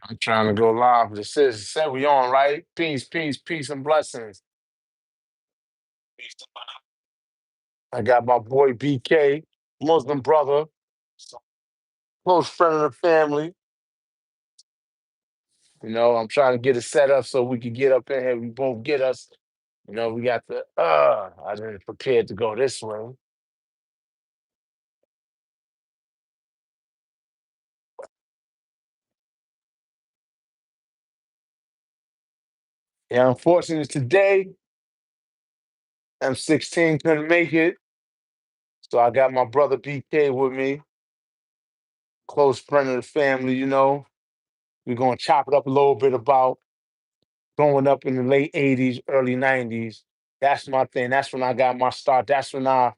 I'm trying to go live. It said we on, right? Peace, peace, peace, and blessings. I got my boy BK, Muslim brother, close friend of the family. I'm trying to get it set up so we can get up in here. We both get us. We got I didn't prepare to go this way. Yeah, unfortunately today, I'm 16, couldn't make it. So I got my brother BK with me, close friend of the family. We're gonna chop it up a little bit about growing up in the late 80s, early 90s. That's my thing. That's when I got my start. That's when I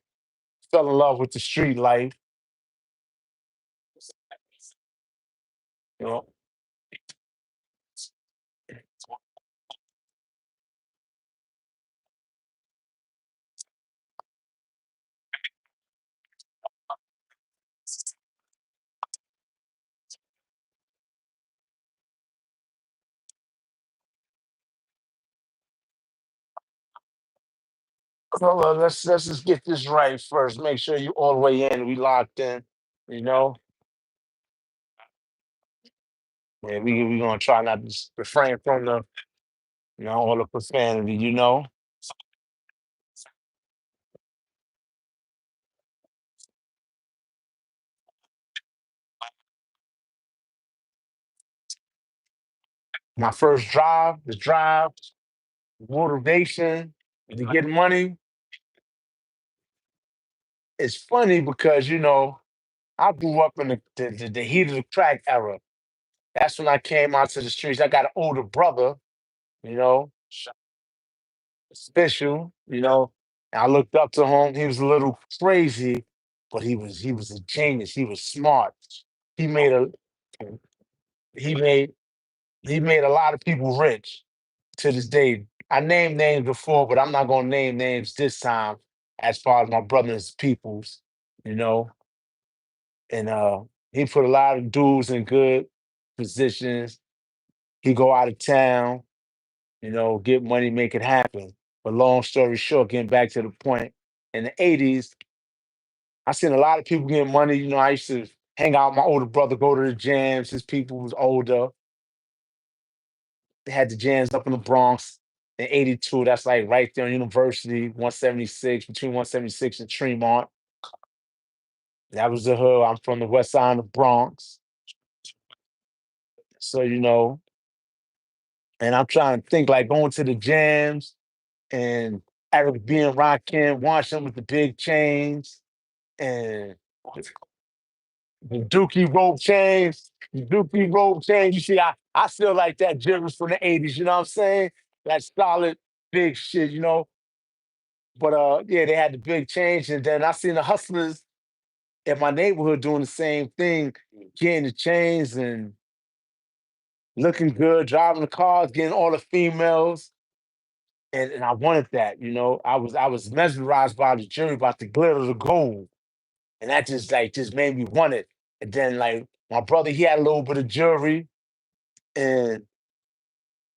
fell in love with the street life. You know, let's just get this right first. Make sure you all the way in. We locked in. You know, yeah, we gonna try not to refrain from the all the profanity. My first drive, the drive, motivation to get money. It's funny because I grew up in the heat of the crack era. That's when I came out to the streets. I got an older brother, you know, special, and I looked up to him. He was a little crazy, but he was a genius. He was smart. He made a he made he made a lot of people rich to this day. I named names before, but I'm not gonna name names this time as far as my brother's peoples, you know. And he put a lot of dudes in good positions. He go out of town, get money, make it happen. But long story short, getting back to the point, in the 80s, I seen a lot of people getting money. I used to hang out with my older brother, go to the jams. His people was older. They had the jams up in the Bronx in 82. That's like right there on University, 176, between 176 and Tremont. That was the hood. I'm from the west side of the Bronx. So, and I'm trying to think like going to the jams and Eric being Rakim, watching with the big chains and the Dookie rope chains, the Dookie rope chains. You see, I still like that gibberish from the 80s, you know what I'm saying? That solid big shit, But yeah, they had the big change. And then I seen the hustlers in my neighborhood doing the same thing, getting the chains and looking good, driving the cars, getting all the females. And I wanted that. I was mesmerized by the jury, about the glitter of the gold. And that just made me want it. And then like my brother, he had a little bit of jewelry and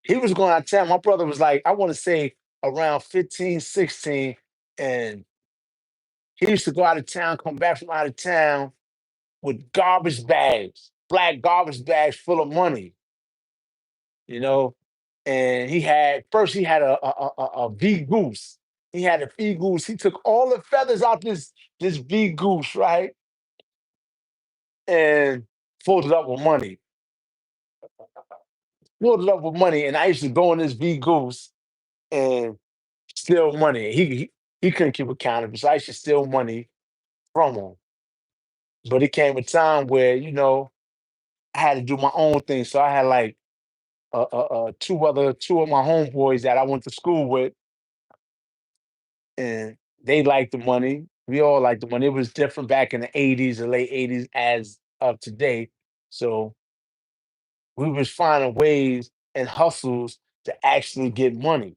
he was going out of town. My brother was like, I want to say around 15, 16, and he used to go out of town, come back from out of town with garbage bags, black garbage bags full of money, you know. And he had a V goose. He had a V goose. He took all the feathers out this V goose, right? And folded up with money. Folded up with money. And I used to go in this V goose and steal money. He couldn't keep account of it, so I used to steal money from him. But it came a time where, I had to do my own thing. So I had like two of my homeboys that I went to school with, and they liked the money. We all liked the money. It was different back in the 80s, the late 80s as of today. So we was finding ways and hustles to actually get money.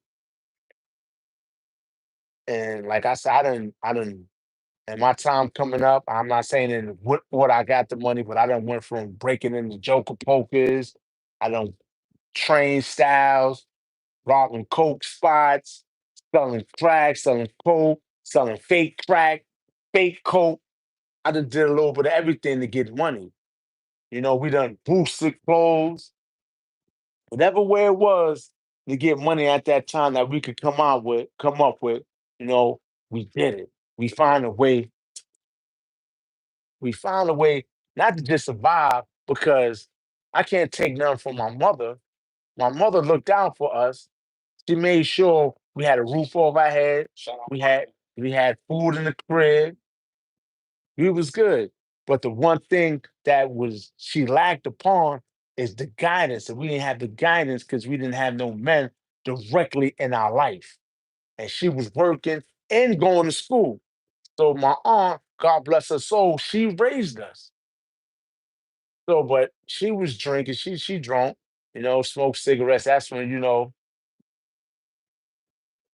And like I said, I didn't and my time coming up, I'm not saying in what I got the money, but I done went from breaking into Joker pokers. I done train styles, robbing coke spots, selling crack, selling coke, selling fake crack, fake coke. I done did a little bit of everything to get money. We done boosted clothes, whatever way it was to get money at that time that we could come up with, you know, we did it. We find a way, we found a way not to just survive because I can't take nothing from my mother. My mother looked out for us. She made sure we had a roof over our head. We had we had food in the crib. We was good. But the one thing that was she lacked upon is the guidance. And we didn't have the guidance because we didn't have no men directly in our life. And she was working and going to school. So my aunt, God bless her soul, she raised us. So, but she was drinking, she drunk, smoked cigarettes. That's when,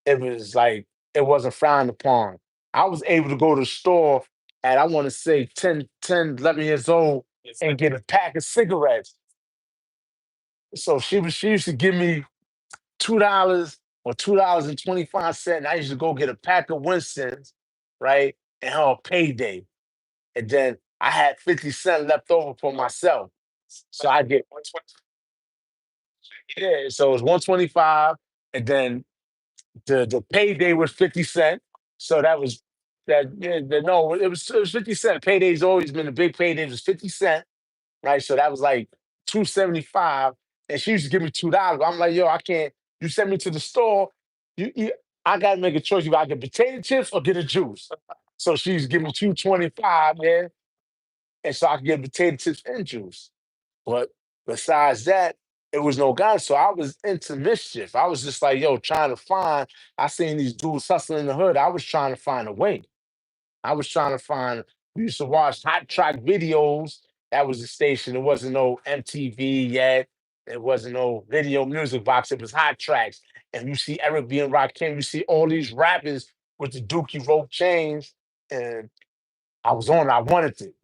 it was like it wasn't frowned upon. I was able to go to the store at I want to say 11 years old and get a pack of cigarettes. So she used to give me $2 or $2.25. I used to go get a pack of Winston's, right? And her payday. And then I had 50 cents left over for myself. So I get yeah, so it was 125, and then the payday was 50 cents. So that was that. Yeah, no, it was 50 cents. Payday's always been a big payday. It was 50 cents, right? So that was like 275. And she used to give me $2. I'm like, yo, I can't. You send me to the store. You I gotta make a choice. You gotta get potato chips or get a juice. So she used to give me 225, man, and so I could get potato chips and juice. But besides that, it was no guidance. So I was into mischief. I was just like, yo, trying to find. I seen these dudes hustling in the hood. I was trying to find a way. I was trying to find. We used to watch hot track videos. That was the station. There wasn't no MTV yet. There wasn't no video music box. It was hot tracks. And you see Eric B. and Rakim. You see all these rappers with the Dookie rope chains. And I was on. I wanted it.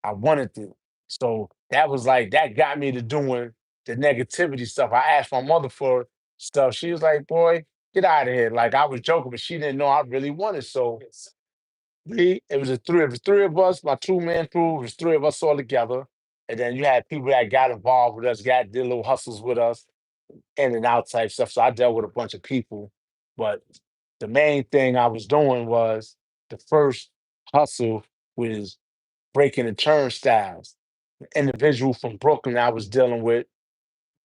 I wanted to. So that was like that got me to doing the negativity stuff. I asked my mother for stuff. She was like, "Boy, get out of here." Like I was joking, but she didn't know I really wanted. So it was three of us, my two-man crew. It was three of us all together. And then you had people that got involved with us, did little hustles with us, in and out type stuff. So I dealt with a bunch of people. But the main thing I was doing was the first hustle was breaking the turnstiles. The individual from Brooklyn I was dealing with,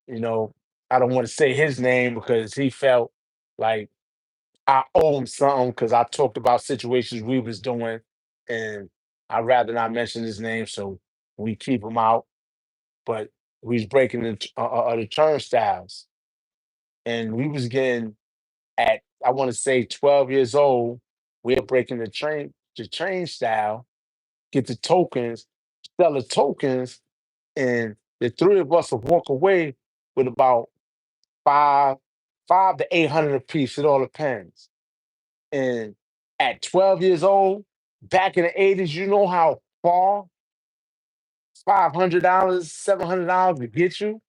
you know, I don't want to say his name because he felt like I owe him something because I talked about situations we was doing, and I'd rather not mention his name, so we keep him out. But we was breaking the turnstiles, and we was getting at I want to say 12 years old. We're breaking the train style, get the tokens, sell the tokens, and the three of us will walk away with about five, 5 to 800 apiece. It all depends. And at 12 years old, back in the 80s, you know how far $500, $700 to get you?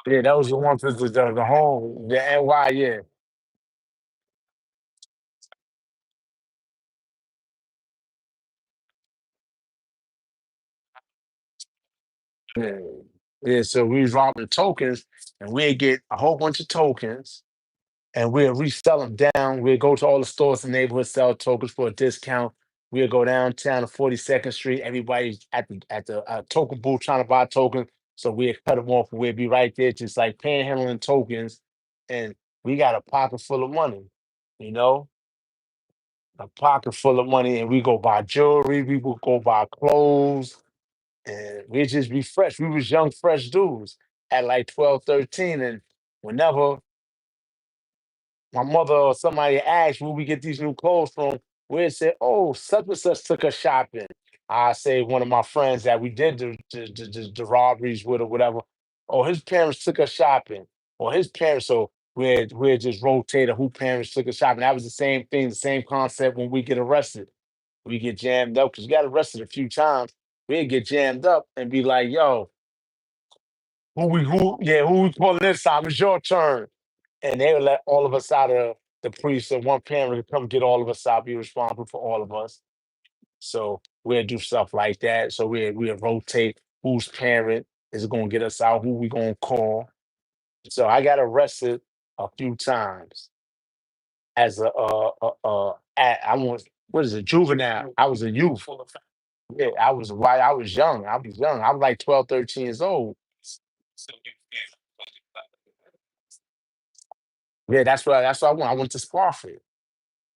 Yeah, that was the one for the home, the NY, yeah. Yeah. Yeah, so we was robbing tokens, and we'd get a whole bunch of tokens, and we'll resell them down. We'll go to all the stores in the neighborhood, sell tokens for a discount. We'll go downtown to 42nd Street. Everybody's at the token booth trying to buy tokens. So we'll cut them off and we'll be right there, just like panhandling tokens. And we got a pocket full of money, you know, a pocket full of money. And we go buy jewelry, we will go buy clothes, and we just be fresh. We was young, fresh dudes at like 12, 13. And whenever my mother or somebody asked where we get these new clothes from, we'd say, "Oh, such and such took us shopping." I say one of my friends that we did the robberies with or whatever. Oh, his parents took us shopping, or his parents. So we'd just rotate who parents took us shopping. That was the same thing, the same concept when we get arrested. We get jammed up because we got arrested a few times. We'd get jammed up and be like, yo, who we calling this time? It's your turn. And they would let all of us out of the precinct. One parent would come get all of us out, be responsible for all of us. So we'll do stuff like that. So we'll rotate whose parent is gonna get us out, who we gonna call. So I got arrested a few times as I was, what is it, juvenile. I was a youth. Yeah, I was young. I was young. I was like 12, 13 years old. Yeah, that's what I went. I went to Spofford.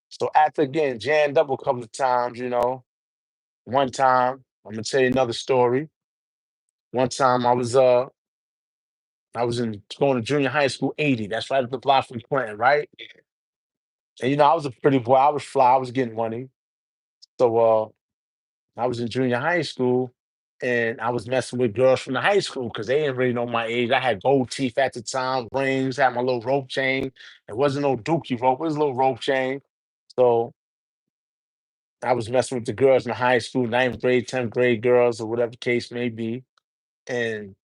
So after getting jammed up a couple of times, one time, I'm gonna tell you another story. One time I was in going to junior high school 80. That's right up the block from Clinton, right? And I was a pretty boy. I was fly. I was getting money. So I was in junior high school and I was messing with girls from the high school because they didn't really know my age. I had gold teeth at the time, rings, had my little rope chain. It wasn't no dookie rope, it was a little rope chain. So I was messing with the girls in the high school, ninth grade, 10th grade girls, or whatever the case may be. And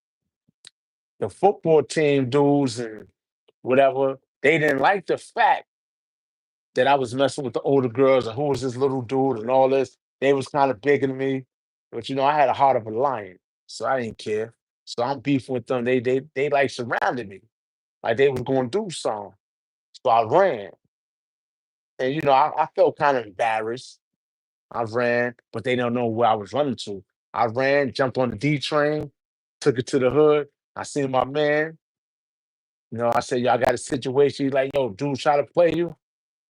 the football team dudes and whatever, they didn't like the fact that I was messing with the older girls and who was this little dude and all this. They was kind of bigger than me. But I had a heart of a lion. So I didn't care. So I'm beefing with them. They like surrounded me. Like they was gonna do something. So I ran. And I felt kind of embarrassed. I ran, but they don't know where I was running to. I ran, jumped on the D train, took it to the hood. I seen my man. I said, y'all got a situation. He's like, yo, dude, try to play you.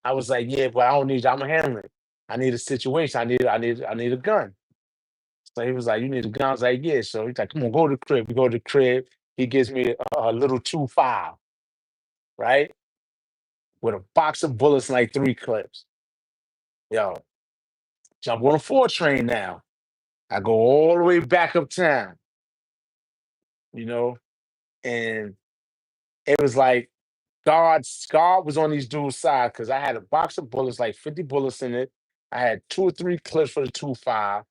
I was like, yeah, but I don't need you. I'm gonna handle it. I need a situation. I need a gun. So he was like, you need a gun. I was like, yeah. So he's like, come on, go to the crib. We go to the crib. He gives me a little 2.5, right? With a box of bullets and like 3 clips. Yo, jump on a 4 train now. I go all the way back uptown, you know, and it was like God was on these dudes' side because I had a box of bullets, like 50 bullets in it. I had 2 or 3 clips for the 2.5.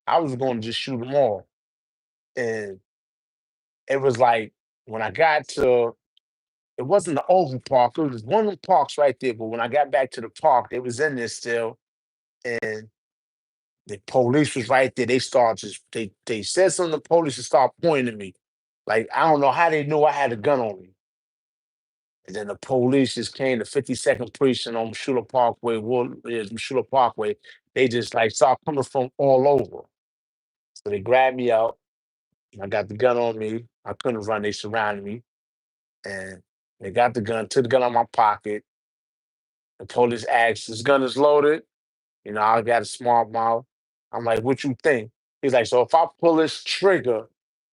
I was going to just shoot them all. And it was like when I got to, it wasn't the Oval Park. It was one of the parks right there. But when I got back to the park, they was in there still, and the police was right there. They started just they said something to the police and started pointing at me. Like I don't know how they knew I had a gun on me. And then the police just came to 52nd Precinct on Shula Parkway, Shula Parkway. They just like saw coming from all over. So they grabbed me out. I got the gun on me. I couldn't run. They surrounded me. And they got the gun, took the gun out of my pocket. The police asked, this gun is loaded. I got a smart mouth. I'm like, what you think? He's like, so if I pull this trigger,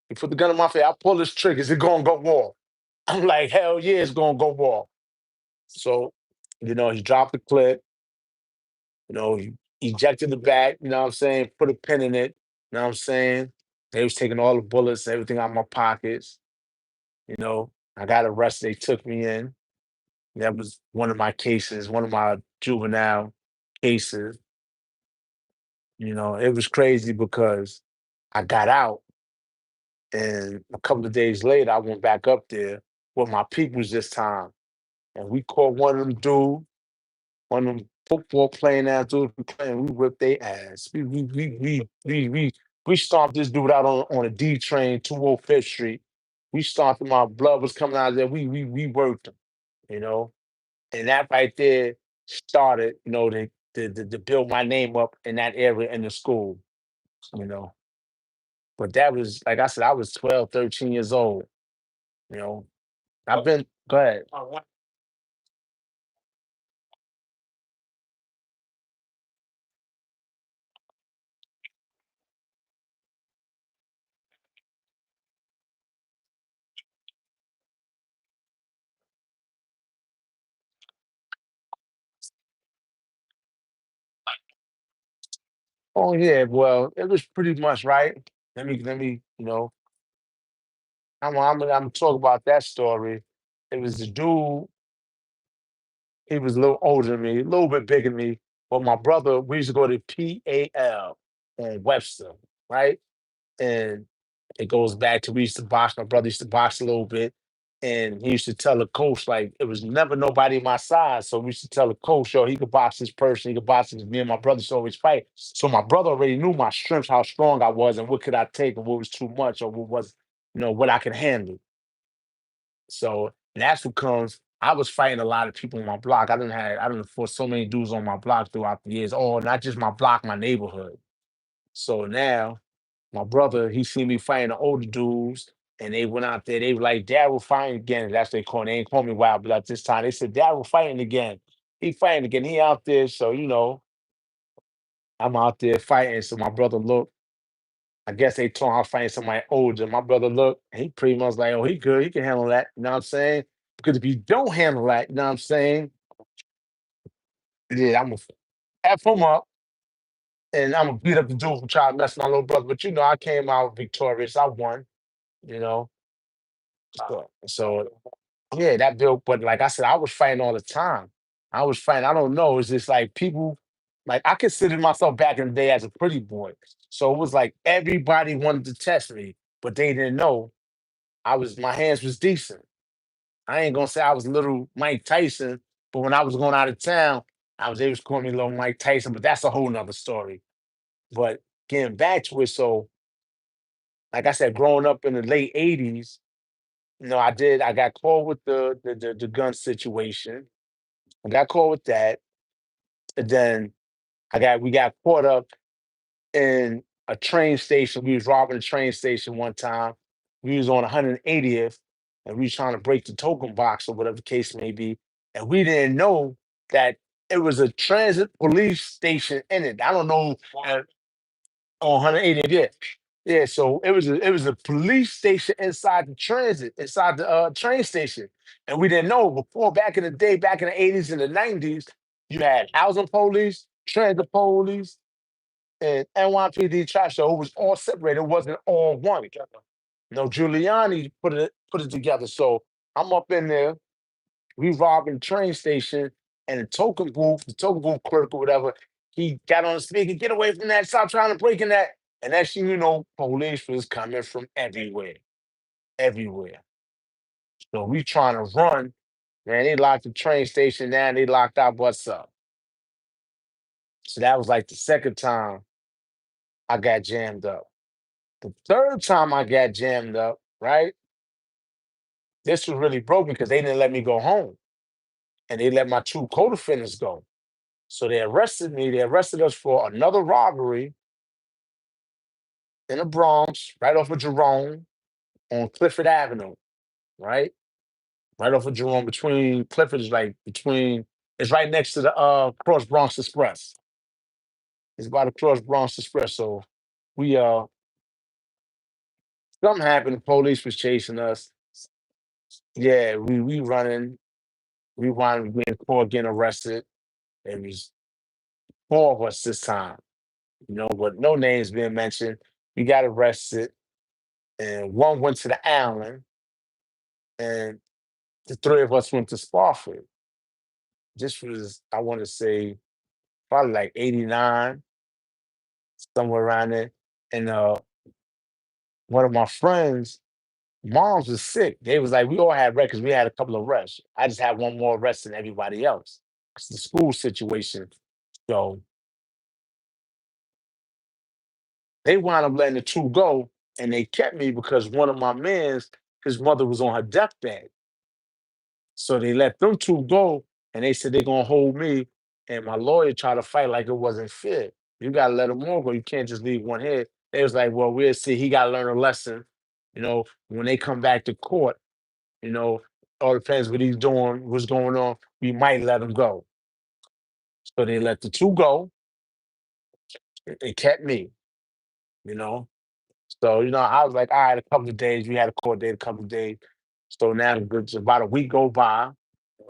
he put the gun in my face, I pull this trigger, is it gonna go off? I'm like, hell yeah, it's gonna go off. So, he dropped the clip, he ejected the back, you know what I'm saying, put a pin in it, you know what I'm saying? They was taking all the bullets, everything out of my pockets, you know. I got arrested, they took me in. That was one of my cases, one of my juvenile cases. It was crazy because I got out and a couple of days later I went back up there with my peoples this time. And we caught one of them dudes, one of them football playing ass dudes we playing, we whipped their ass. We stomped this dude out on a D train, 205th Street. We stomped him out, blood was coming out of there. We worked him, you know. And that right there started, to build my name up in that area in the school, you know. But that was, like I said, I was 12, 13 years old, you know. I've been, go ahead. Oh yeah, well, it was pretty much right. Let me, I'm gonna talk about that story. It was the dude, he was a little older than me, a little bit bigger than me. But my brother, we used to go to PAL on Webster, right? And it goes back to we used to box. My brother used to box a little bit, and he used to tell the coach like it was never nobody my size. So we used to tell the coach, "Yo, he could box this person. He could box this." Me and my brother used to always fight. So my brother already knew my strengths, how strong I was, and what could I take, and what was too much, or what was, what I could handle. So that's what comes. I was fighting a lot of people on my block. I didn't fought so many dudes on my block throughout the years. Oh, not just my block, my neighborhood. So now my brother, he seen me fighting the older dudes, and they went out there. They were like, "Dad, we're fighting again." That's what they call. They ain't call me Wild Blood this time. They said, "Dad, we're fighting again." He fighting again. He out there. So I'm out there fighting. So my brother looked. I guess they told him I was fighting somebody older. My brother looked. He pretty much like, "Oh, he good. He can handle that." You know what I'm saying? Because if you don't handle that, you know what I'm saying? Yeah, I'm gonna F him up, and I'm gonna beat up the dude who tried to mess with my little brother. But I came out victorious. I won. You know. So yeah, that bill. But like I said, I was fighting all the time. I was fighting. I don't know. It's just like people. Like I considered myself back in the day as a pretty boy. So it was like everybody wanted to test me, but they didn't know my hands was decent. I ain't gonna say I was little Mike Tyson, but when I was going out of town, I was able to call me little Mike Tyson. But that's a whole nother story. But getting back to it, so like I said, growing up in the late '80s, I got caught with the gun situation. I got caught with that. And then we got caught up in a train station. We was robbing a train station one time. We was on 180th, and we was trying to break the token box or whatever the case may be. And we didn't know that it was a transit police station in it. I don't know, on 180th. Yeah. Yeah, so it was a police station inside the transit, inside the train station. And we didn't know before, back in the day, back in the '80s and the '90s, you had housing police, transit police, and NYPD trash. So it was all separated. It wasn't all one. Giuliani put it together. So I'm up in there, we robbing the train station, and the token booth clerk or whatever, he got on the speaker, "Get away from that, stop trying to break in that." And next thing you know, police was coming from everywhere, everywhere. So we trying to run, man. They locked the train station down, they locked our butts up. So that was like the second time I got jammed up. The third time I got jammed up, right? This was really broken because they didn't let me go home. And they let my two co-defendants go. So they arrested me. They arrested us for another robbery in the Bronx, right off of Jerome on Clifford Avenue, right? Right off of Jerome between Clifford is like between it's right next to the Cross Bronx Express. It's by the Cross Bronx Express. So we something happened, the police was chasing us. Yeah, we running, we wound up being caught getting arrested. It was four of us this time, but no names being mentioned. We got arrested and one went to the island and the three of us went to Spofford. This was, I want to say, probably like '89, somewhere around there. And one of my friends, moms was sick. They was like, we all had records. We had a couple of arrests. I just had one more arrest than everybody else. It's the school situation. So they wound up letting the two go, and they kept me because one of my men's, his mother was on her deathbed. So they let them two go, and they said they're gonna hold me. And my lawyer tried to fight like it wasn't fair. You gotta let them all go. You can't just leave one here. They was like, well, we'll see. He gotta learn a lesson. When they come back to court, you know, all depends what he's doing, what's going on. We might let him go. So they let the two go. They kept me. You know. So I was like, all right, a couple of days. We had a court date, a couple of days. So now it's about a week go by.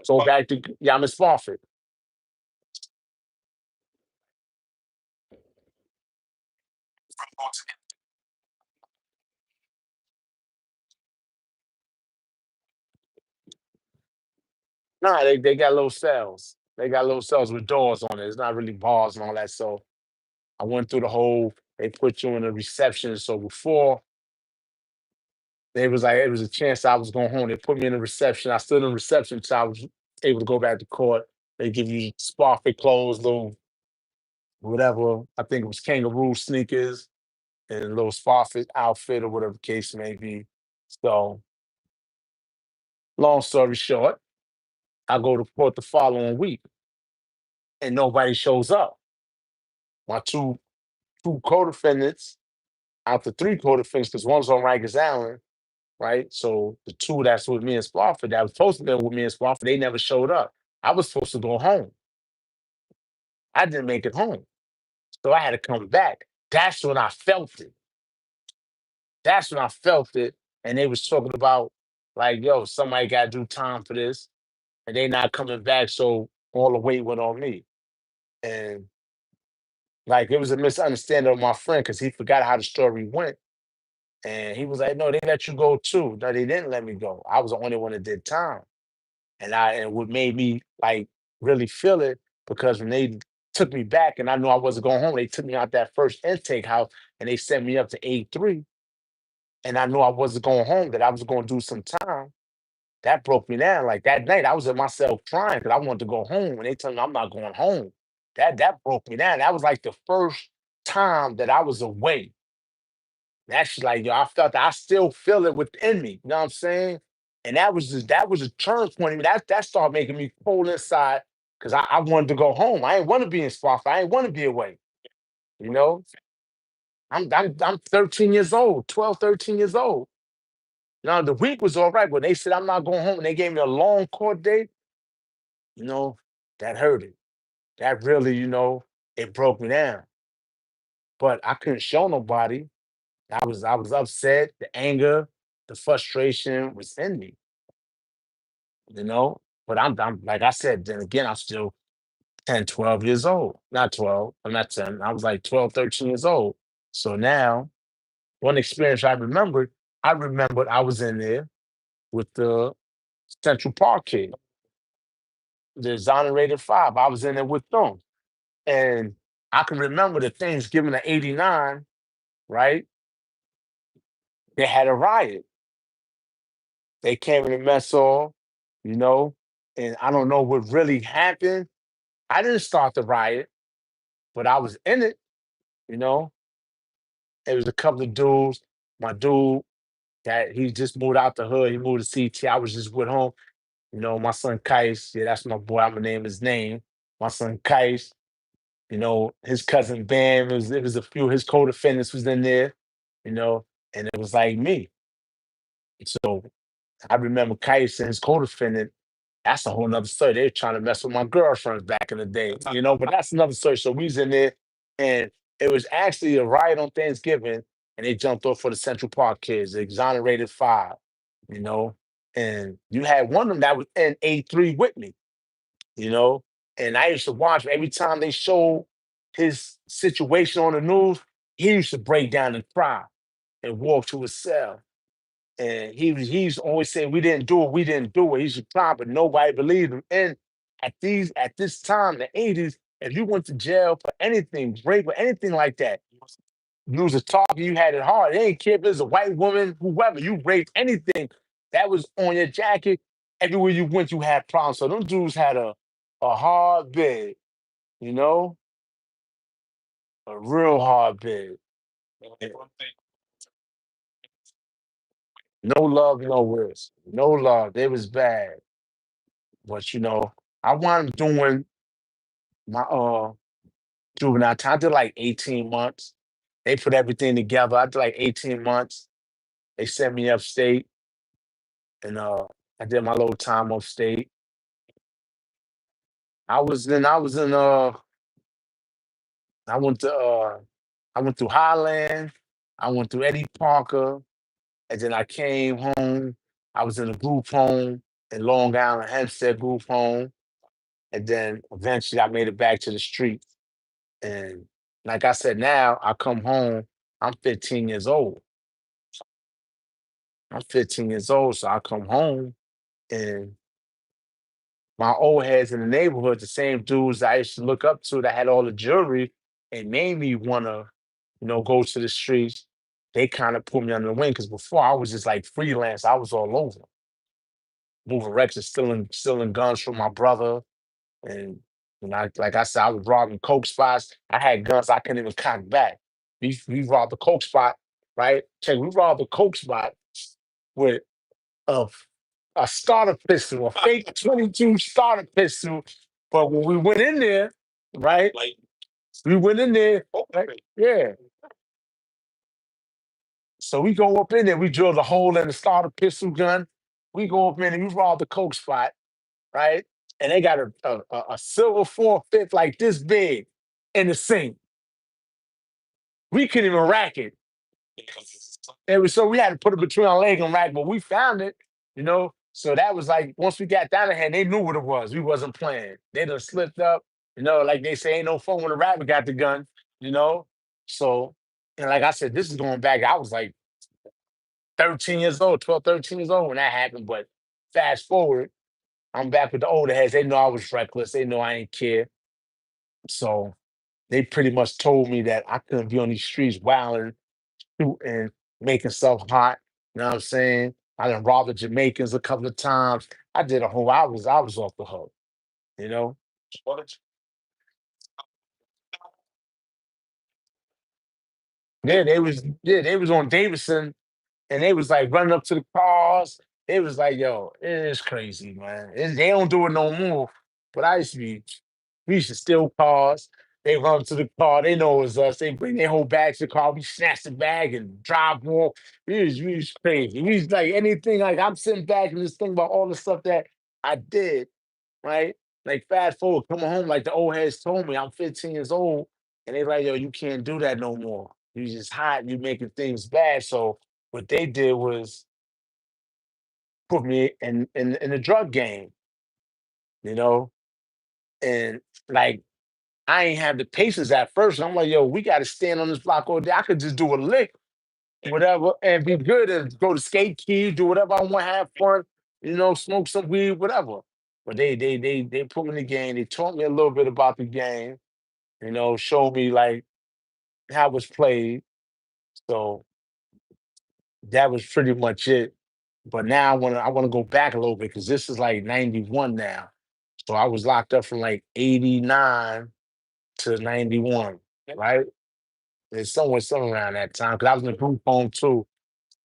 Go back to Miss Spofford. Nah, they got little cells. They got little cells with doors on it. It's not really bars and all that. So I went through the whole. They put you in a reception. So before they was like, it was a chance I was going home. They put me in the reception. I stood in reception until I was able to go back to court. They give you sparkly clothes, little whatever. I think it was kangaroo sneakers and a little sparkly outfit or whatever the case may be. So long story short, I go to court the following week and nobody shows up. My two co-defendants out the three co-defendants, because one's on Rikers Island, right? So the two that's with me in Spofford, that was supposed to be with me in Spofford, they never showed up. I was supposed to go home. I didn't make it home. So I had to come back. That's when I felt it. That's when I felt it. And they was talking about like, yo, somebody gotta do time for this. And they not coming back. So all the weight went on me. And like it was a misunderstanding of my friend because he forgot how the story went. And he was like, no, they let you go too. No, they didn't let me go. I was the only one that did time. And what made me like really feel it because when they took me back and I knew I wasn't going home, they took me out that first intake house and they sent me up to A3. And I knew I wasn't going home, that I was going to do some time. That broke me down. Like that night, I was in my cell crying because I wanted to go home. And they told me I'm not going home. That broke me down. That was like the first time that I was away. That's like, yo, I felt that I still feel it within me. You know what I'm saying? And that was a turn point. I mean, that started making me cold inside because I wanted to go home. I didn't want to be in Spofford. I didn't want to be away. You know, I'm 13 years old, 12, 13 years old. Now the week was all right, but they said I'm not going home and they gave me a long court date, you know, that hurt it. That really, it broke me down. But I couldn't show nobody. I was upset, the anger, the frustration was in me, you know. But I'm like I said, then again, I'm still 10, 12 years old. Not 12, I'm not 10. I was like 12, 13 years old. So now, one experience I remembered I was in there with the Central Park kid, the exonerated five. I was in there with them. And I can remember the Thanksgiving of '89, right? They had a riot. They came in the mess hall, you know, and I don't know what really happened. I didn't start the riot, but I was in it, you know. It was a couple of dudes. My dude that he just moved out the hood, he moved to CT. I was just with home. You know, my son Kais, yeah, that's my boy. I'm gonna name his name. My son Kais, his cousin Bam, it was a few of his co-defendants was in there, you know, and it was like me. So I remember Kais and his co-defendant. That's a whole nother story. They were trying to mess with my girlfriends back in the day, but that's another story. So we was in there and it was actually a riot on Thanksgiving and they jumped off for the Central Park kids, the exonerated five, you know, and you had one of them that was in A3 with me, you know, and I used to watch every time they showed his situation on the news, he used to break down and cry and walk to his cell. And he used to always say, "We didn't do it, we didn't do it." He used to cry, but nobody believed him. And at this time, the '80s, if you went to jail for anything, rape or anything like that, you was a target, you had it hard. They didn't care if it was a white woman, whoever, you raped anything that was on your jacket. Everywhere you went, you had problems. So them dudes had a hard bed, you know, a real hard bed. And no love, no risk. No love. They was bad. But I wound up doing my juvenile time. I did like 18 months. They put everything together. I did like 18 months. They sent me upstate and I did my little time upstate. I was in I went to I went through Highland, I went through Eddie Parker, and then I came home. I was in a group home in Long Island, Hempstead group home. And then eventually I made it back to the street. And like I said, now I come home, I'm 15 years old. I'm 15 years old, so I come home and my old heads in the neighborhood, the same dudes I used to look up to that had all the jewelry and made me wanna, go to the streets. They kind of put me under the wing because before I was just like freelance. I was all over, moving wrecks and stealing guns from my brother. And like I said, I was robbing coke spots. I had guns I couldn't even cock back. We robbed the coke spot, right? Check, we robbed the coke spot with a a starter pistol, a fake 22 starter pistol. But when we went in there, right? We went in there, right? Yeah. So we go up in there, we drilled a hole in the starter pistol gun. We go up in and we rob the coke spot, right? And they got a silver 4-5 like this big in the sink. We couldn't even rack it. So we had to put it between our leg and rack, but we found it. So that was like once we got down there, they knew what it was. We wasn't playing. They done slipped up, like they say, ain't no fun when a rabbit got the gun, you know. So and like I said, this is going back. I was like 13 years old, 12, 13 years old when that happened. But fast forward, I'm back with the older heads. They know I was reckless. They know I ain't care. So they pretty much told me that I couldn't be on these streets wilding, shooting, making stuff hot. You know what I'm saying? I done robbed the Jamaicans a couple of times. I did a whole. I was off the hook. You know? Yeah, they was on Davidson and they was like running up to the cars. They was like, yo, it's crazy, man. They don't do it no more. But we used to steal cars. They run to the car. They know it was us. They bring their whole bag to the car. We snatch the bag and drive off. We was crazy. We was like anything. Like I'm sitting back and just thinking about all the stuff that I did. Right. Like fast forward, coming home. Like the old heads told me, I'm 15 years old, and they like, yo, you can't do that no more. You just hot. You making things bad. So what they did was put me in the drug game. You know, and like I ain't have the patience at first. I'm like, yo, we got to stand on this block all day. I could just do a lick, whatever, and be good and go to skate key, do whatever I want, have fun, smoke some weed, whatever. But they put me in the game. They taught me a little bit about the game, showed me like how it's played. So that was pretty much it. But now I wanna go back a little bit because this is like 91 now. So I was locked up from like 89 to 91, right? It's somewhere around that time because I was in a group home too.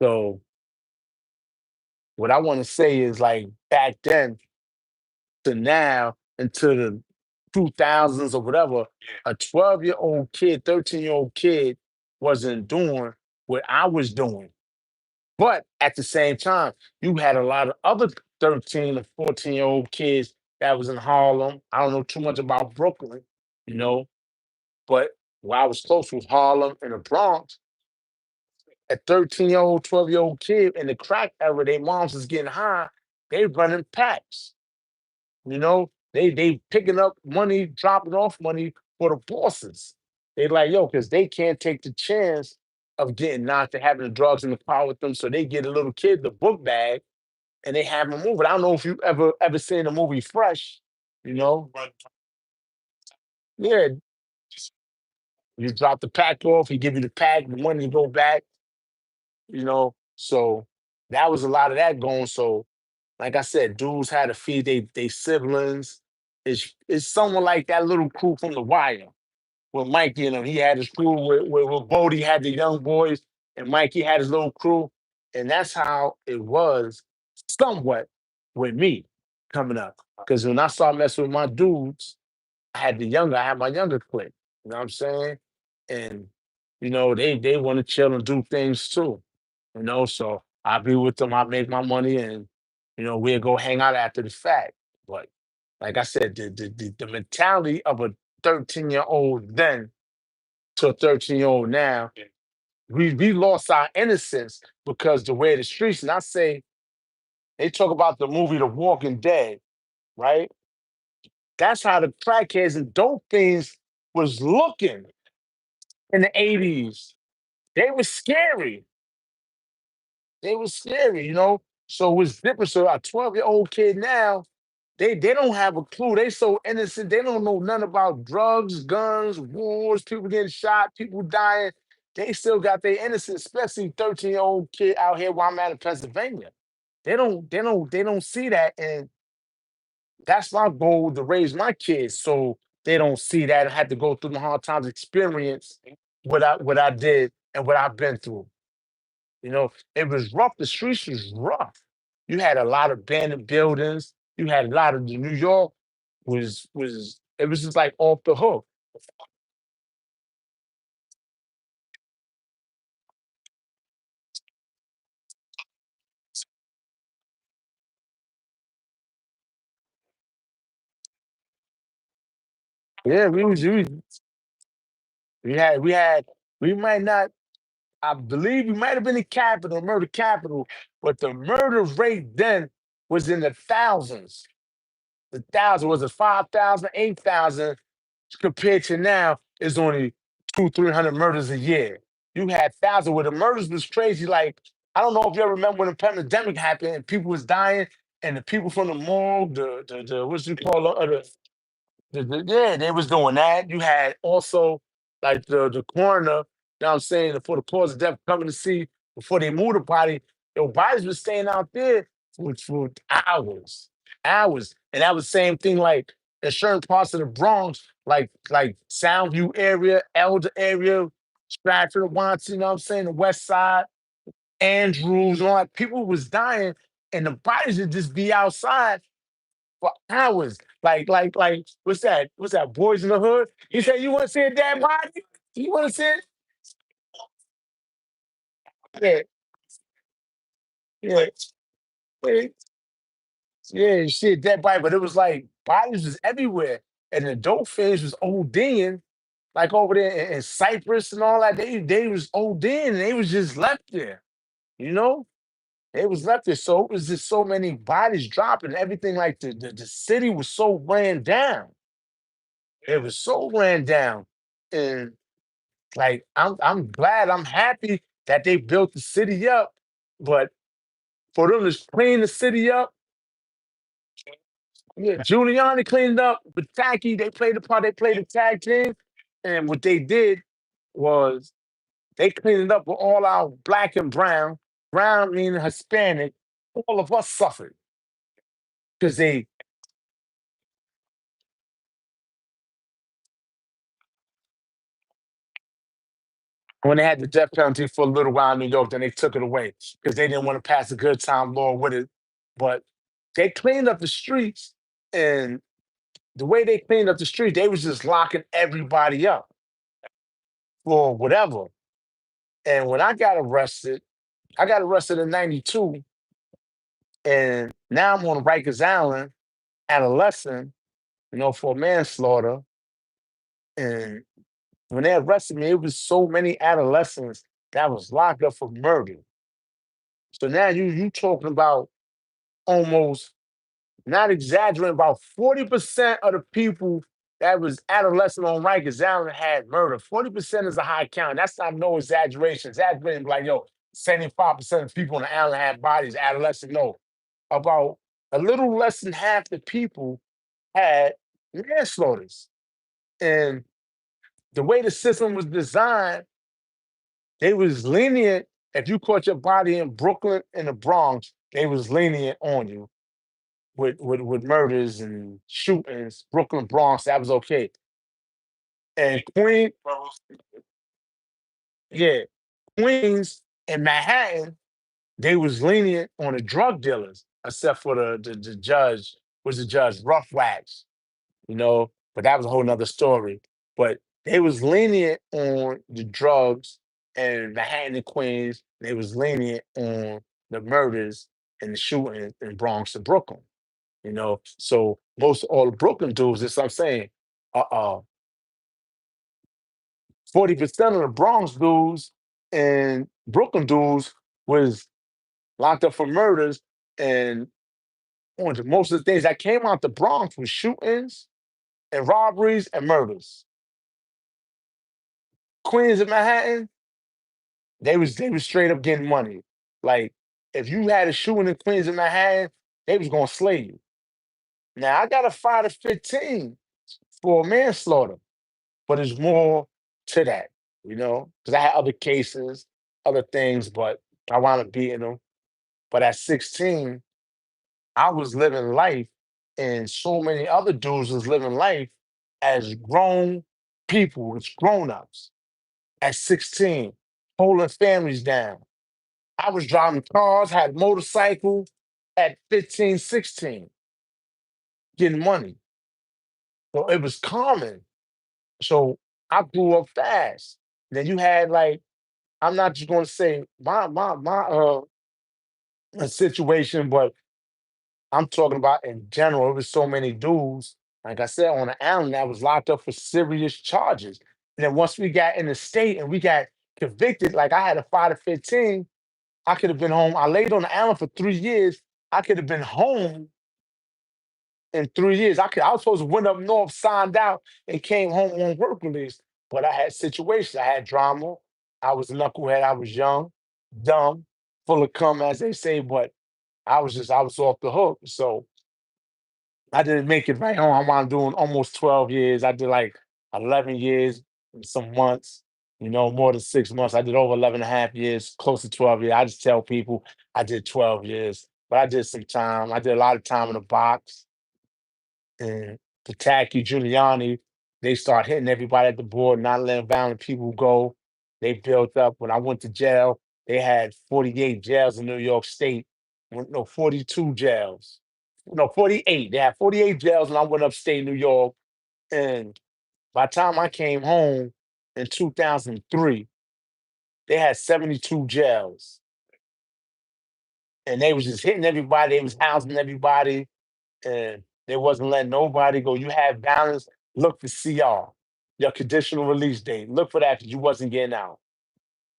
So what I want to say is like back then to now into the 2000s or whatever, a 12-year-old kid, 13-year-old kid wasn't doing what I was doing. But at the same time, you had a lot of other 13 or 14-year-old kids that was in Harlem. I don't know too much about Brooklyn, you know, but where I was close with Harlem and the Bronx, a 13-year-old, 12-year-old kid in the crack era, their moms is getting high, they running packs. They picking up money, dropping off money for the bosses. They like, yo, because they can't take the chance of getting knocked and having the drugs in the car with them. So they get a little kid the book bag and they have him move it. I don't know if you ever seen the movie Fresh, you know? Yeah, you drop the pack off, he give you the pack, the money go back. So that was a lot of that going. So like I said, dudes had to feed they siblings. It's someone like that little crew from The Wire with Mikey and him. He had his crew with Bodie had the young boys, and Mikey had his little crew. And that's how it was somewhat with me coming up. Because when I started messing with my dudes, I had my younger clique. You know what I'm saying? And they want to chill and do things too. So I'll be with them, I make my money and we'll go hang out after the fact. But like I said, the mentality of a 13-year-old then to a 13-year-old now, we lost our innocence because the way the streets, and I say they talk about the movie The Walking Dead, right? That's how the crackheads and dope fiends was looking in the 80s. They were scary. They were scary. So it was different. So a 12-year-old kid now, They don't have a clue. They so innocent. They don't know nothing about drugs, guns, wars, people getting shot, people dying. They still got their innocence, especially 13-year-old kid out here where I'm at in Pennsylvania. They don't see that. And that's my goal to raise my kids so they don't see that and have to go through the hard times, experience what I did and what I've been through. It was rough. The streets was rough. You had a lot of abandoned buildings. You had a lot of the New York was it was just like off the hook. Yeah, we had we might not. I believe we might have been the capital, murder capital, but the murder rate then was in the thousands. The thousand was it 5,000, 8,000, compared to now is only 300 murders a year. You had thousands where the murders was crazy. Like, I don't know if you ever remember when the pandemic happened and people was dying and the people from the morgue, the what's you call yeah, they was doing that. You had also like the coroner, you know what I'm saying, for the cause of death coming to see before they moved the body. Your bodies was staying out there for hours, hours. And that was the same thing like in certain parts of the Bronx, like Soundview area, Elder area, Stratford, Watson, you know what I'm saying, the West Side, Andrews, and all that. People was dying, and the bodies would just be outside for hours. Like, what's that? What's that? Boys in the Hood. He said, "You want to see a dead body? You want to see it?" Yeah, yeah, yeah, yeah. You see a dead body, but it was like bodies was everywhere, and the dope fiends was ODing, like over there in Cyprus and all that. They was ODing, and they was just left there. You know, they was left there. So it was just so many bodies dropping. Everything like the city was so ran down. It was so ran down, and like, I'm glad, I'm happy that they built the city up, but for them to clean the city up, yeah, Giuliani cleaned up, but Tacky, they played the part, they played the tag team, and what they did was they cleaned it up with all our black and brown, brown meaning Hispanic, all of us suffered because they when they had the death penalty for a little while in New York, then they took it away because they didn't want to pass a good time law with it. But they cleaned up the streets, and the way they cleaned up the street, they was just locking everybody up for whatever. And when I got arrested in '92, and now I'm on Rikers Island, adolescent, for manslaughter. And when they arrested me, it was so many adolescents that was locked up for murder. So now you talking about almost, not exaggerating, about 40% of the people that was adolescent on Rikers Island had murder. 40% is a high count. That's not no exaggeration. Exaggerating like, yo, 75% of people on the island had bodies, adolescent. No. About a little less than half the people had manslaughters. And the way the system was designed, they was lenient. If you caught your body in Brooklyn and the Bronx, they was lenient on you with murders and shootings, Brooklyn, Bronx, that was okay. And yeah, Queens and Manhattan, they was lenient on the drug dealers, except for the judge, was the judge, Rough Wax, but that was a whole nother story. But they was lenient on the drugs and Manhattan and Queens. They was lenient on the murders and the shooting in Bronx and Brooklyn. So most all the Brooklyn dudes, that's what I'm saying. 40% of the Bronx dudes and Brooklyn dudes was locked up for murders, and most of the things that came out the Bronx was shootings and robberies and murders. Queens and Manhattan, they was straight up getting money. Like, if you had a shooting in Queens and Manhattan, they was gonna slay you. Now I got a 5 to 15 for manslaughter, but it's more to that, because I had other cases, other things, but I wound up beating them. But at 16, I was living life, and so many other dudes was living life as grown people, as grown-ups at 16, holding families down. I was driving cars, had motorcycles at 15, 16, getting money. So it was common. So I grew up fast. Then you had like, I'm not just gonna say my situation, but I'm talking about in general. It was so many dudes, like I said, on the island that was locked up for serious charges. And then once we got in the state and we got convicted, like I had a 5 to 15, I could have been home. I laid on the island for 3 years. I could have been home in 3 years. I was supposed to went up north, signed out, and came home on work release. But I had situations. I had drama. I was a knucklehead. I was young, dumb, full of cum, as they say. But I was off the hook. So I didn't make it right home. I wound up doing almost 12 years. I did like 11 years and some months, more than 6 months. I did over 11 and a half years, close to 12 years. I just tell people I did 12 years, but I did some time. I did a lot of time in the box and Pataki, Giuliani. They start hitting everybody at the board, not letting violent people go. They built up. When I went to jail, they had 48 jails in New York State. No, 42 jails. No, 48. They had 48 jails when I went upstate New York. And by the time I came home in 2003, they had 72 jails. And they was just hitting everybody. They was housing everybody. And they wasn't letting nobody go. You had balance, look for CR, your conditional release date. Look for that because you wasn't getting out.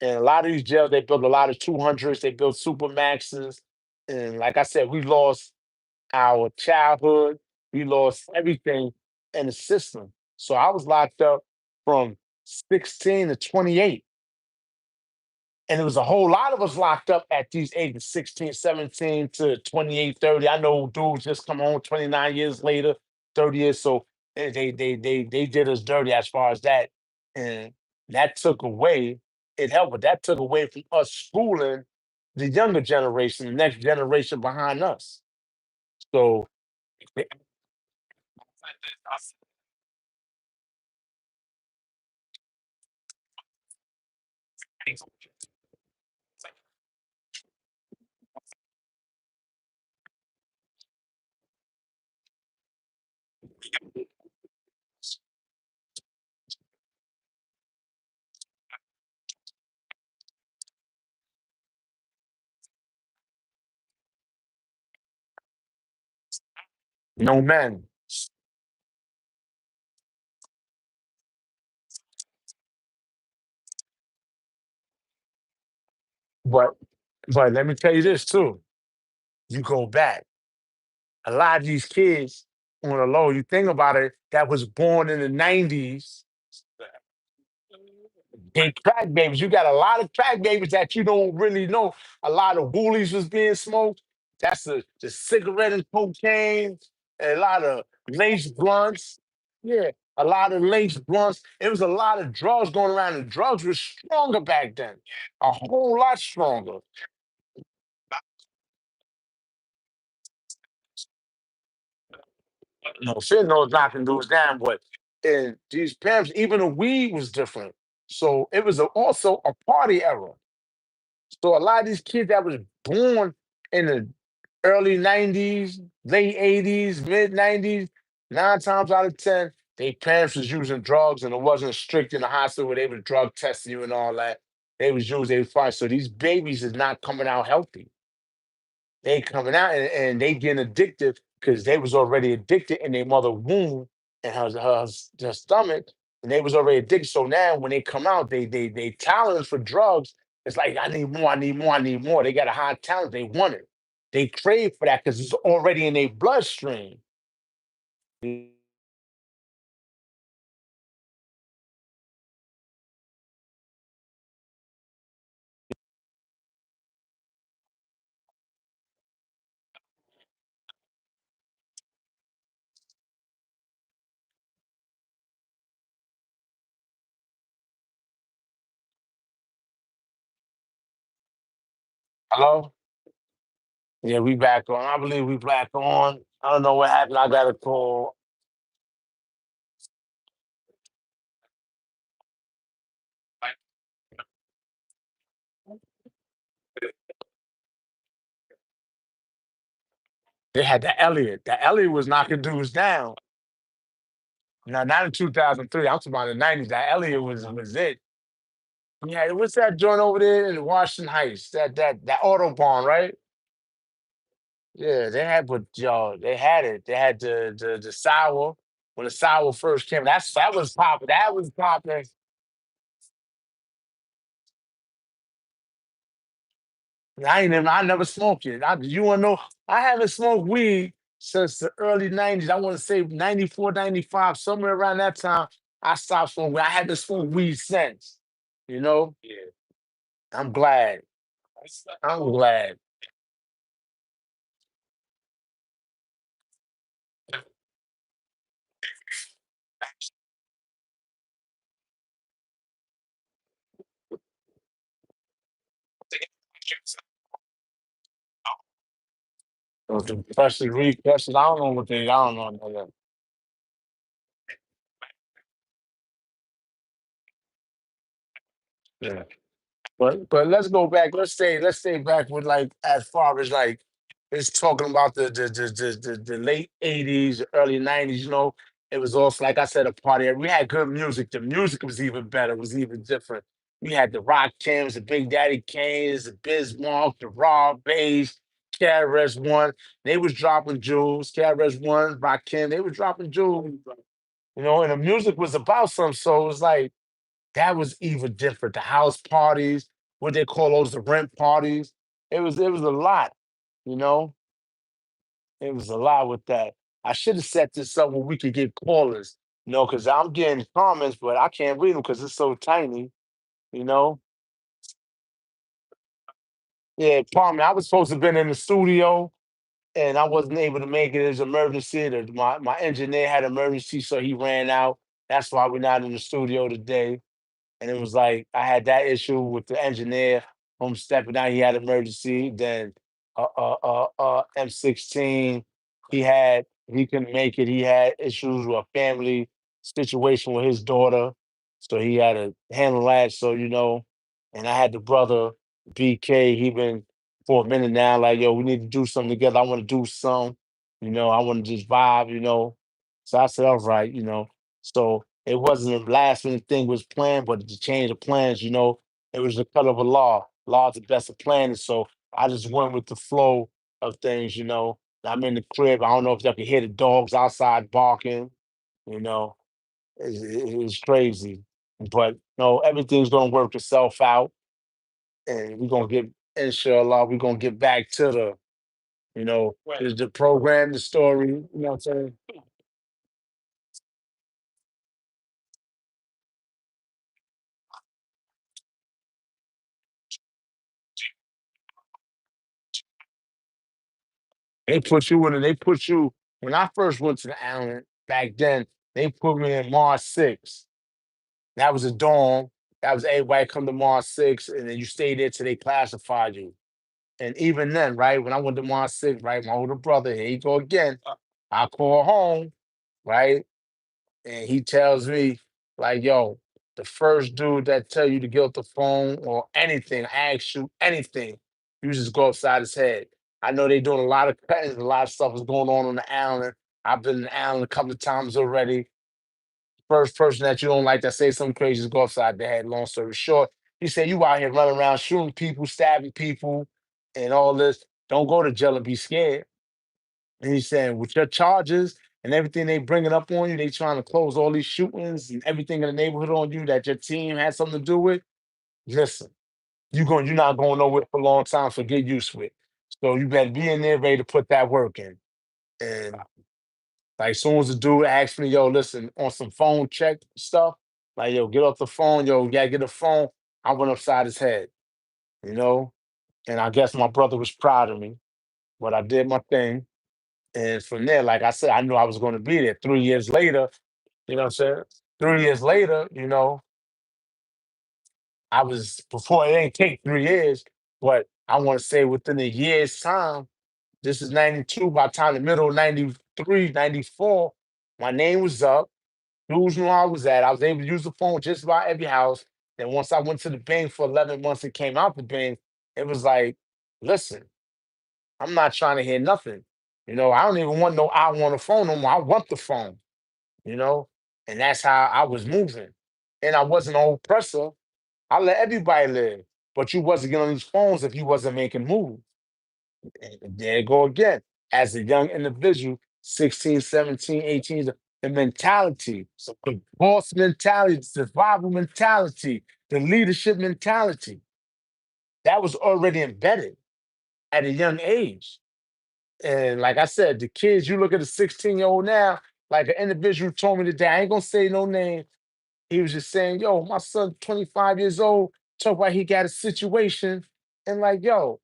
And a lot of these jails, they built a lot of 200s, they built super maxes. And like I said, we lost our childhood, we lost everything in the system. So I was locked up from 16 to 28. And there was a whole lot of us locked up at these ages, 16, 17 to 28, 30. I know dudes just come home 29 years later, 30 years. So they did us dirty as far as that. And that took away, it helped, but that took away from us schooling the younger generation, the next generation behind us. So they- no men. But but let me tell you this too. You go back. A lot of these kids on the low, you think about it, that was born in the 90s, they crack babies. You got a lot of crack babies that you don't really know. A lot of woolies was being smoked. That's the cigarette and cocaine, and a lot of lace blunts. Yeah, a lot of lace blunts. It was a lot of drugs going around, and drugs were stronger back then, a whole lot stronger. No, fentanyl is knocking dudes down, but and these parents, even the weed was different. So it was also a party era. So a lot of these kids that was born in the early 90s, late 80s, mid 90s, 9 times out of 10, their parents was using drugs and it wasn't strict in the hospital where they were drug testing you and all that. They was using, they was fine. So these babies is not coming out healthy. They coming out and they getting addicted because they was already addicted in their mother womb and her stomach, and they was already addicted. So now when they come out, they tolerance for drugs. It's like I need more, I need more, I need more. They got a high talent, they want it. They crave for that because it's already in their bloodstream. Hello? Yeah, we back on. I believe we back on. I don't know what happened. I got a call. They had the Elliot. The Elliot was knocking dudes down. Now, not in 2003. I'm talking about the 90s. That Elliot was it. Yeah, what's that joint over there in Washington Heights? That Autobahn, right? Yeah, they had, but yo, they had it. They had the sour when the sour first came. That was popping. That was popping. I never smoked it. You wanna know? I haven't smoked weed since the early 90s. I want to say 94, 95, somewhere around that time. I stopped smoking weed. I haven't smoked weed since. You know? Yeah. I'm glad. I'm glad. The pressure, repressure. I don't know what they. I don't know. Yeah. But let's go back. Let's stay back with like as far as like it's talking about the late 80s, early 90s, it was also like I said, a party. We had good music. The music was even better, was even different. We had the Rock Kims, the Big Daddy Kanes, the Bismarck, the Raw Bass, KRS One. They was dropping jewels. KRS One, Rock Kim, they was dropping jewels. And the music was about something. So it was like that was even different. The house parties, what they call those, the rent parties. It was a lot, you know. It was a lot with that. I should have set this up where we could get callers, because I'm getting comments, but I can't read them because it's so tiny, you know. Yeah, pardon me. I was supposed to have been in the studio and I wasn't able to make it. It was emergency. My engineer had emergency, so he ran out. That's why we're not in the studio today. And it was like I had that issue with the engineer home stepping out. He had emergency. Then M16, he couldn't make it. He had issues with a family situation with his daughter, so he had to handle that. So and I had the brother BK. He been for a minute now. Like yo, we need to do something together. I want to do something. I want to just vibe. So I said, all right. So it wasn't a last minute thing was planned, but to change the plans, it was the cut of a law. Law is the best of planning. So I just went with the flow of things. I'm in the crib. I don't know if y'all can hear the dogs outside barking, you know. It's crazy. But no, everything's gonna work itself out and we're gonna get inshallah, we're gonna get back to the program, the story, what I'm saying? They put you when I first went to the island back then, they put me in Mars 6. That was a dorm. That was everybody come to Mars 6, and then you stay there till they classified you. And even then, right, when I went to Mars 6, right, my older brother, here you go again. I call home, right? And he tells me, like, yo, the first dude that tell you to get off the phone or anything, ask you anything, you just go upside his head. I know they doing a lot of cutting, a lot of stuff is going on the island. I've been in the island a couple of times already. First person that you don't like that say something crazy is go upside the head. Long story short, he said you out here running around shooting people, stabbing people, and all this. Don't go to jail and be scared. And he's saying with your charges and everything they bringing up on you, they trying to close all these shootings and everything in the neighborhood on you that your team had something to do with. Listen, you're not going nowhere for a long time, so get used to it. So you better be in there ready to put that work in. And like soon as the dude asked me, yo, listen, on some phone check stuff, like yo, get off the phone, yo, you gotta get the phone. I went upside his head, you know? And I guess my brother was proud of me, but I did my thing. And from there, like I said, I knew I was going to be there 3 years later. You know what I'm saying? 3 years later, I was before it ain't take 3 years, but I want to say within a year's time, this is 92, by the time the middle of 93, 94, my name was up. Dudes knew I was at. I was able to use the phone just about every house. Then once I went to the bank for 11 months and came out the bank, it was like, listen, I'm not trying to hear nothing. I don't even want no I want a phone no more. I want the phone, you know? And that's how I was moving. And I wasn't an oppressor. I let everybody live. But you wasn't getting on these phones if you wasn't making moves. And there you go again. As a young individual, 16, 17, 18, the mentality, so the boss mentality, the survival mentality, the leadership mentality, that was already embedded at a young age. And like I said, the kids, you look at a 16-year-old now, like an individual told me today, I ain't gonna say no name. He was just saying, yo, my son, 25 years old, talk about he got a situation. And like, yo,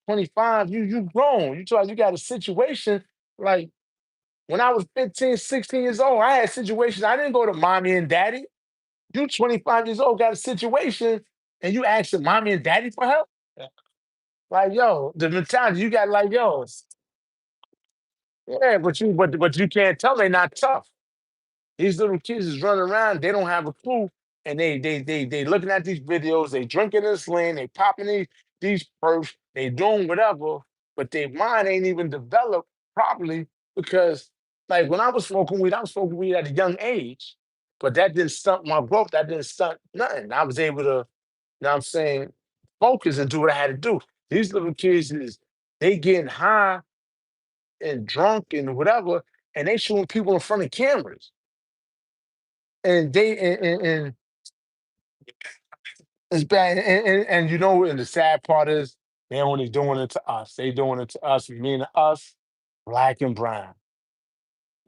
25, you grown. You talk, you got a situation. Like when I was 15, 16 years old, I had situations. I didn't go to mommy and daddy. You 25 years old, got a situation, and you asking mommy and daddy for help? Yeah. Like, yo, the mentality you got like, yo, yeah, but you can't tell they not tough. These little kids is running around, they don't have a clue, and they looking at these videos, they drinking this lean, they popping these perks, they doing whatever, but their mind ain't even developed properly because like when I was smoking weed at a young age, but that didn't stunt my growth, that didn't stunt nothing. I was able to, what I'm saying, focus and do what I had to do. These little kids is they getting high and drunk and whatever, and they shooting people in front of cameras. And it's bad. And and the sad part is they only doing it to us. They doing it to us, meaning us, black and brown.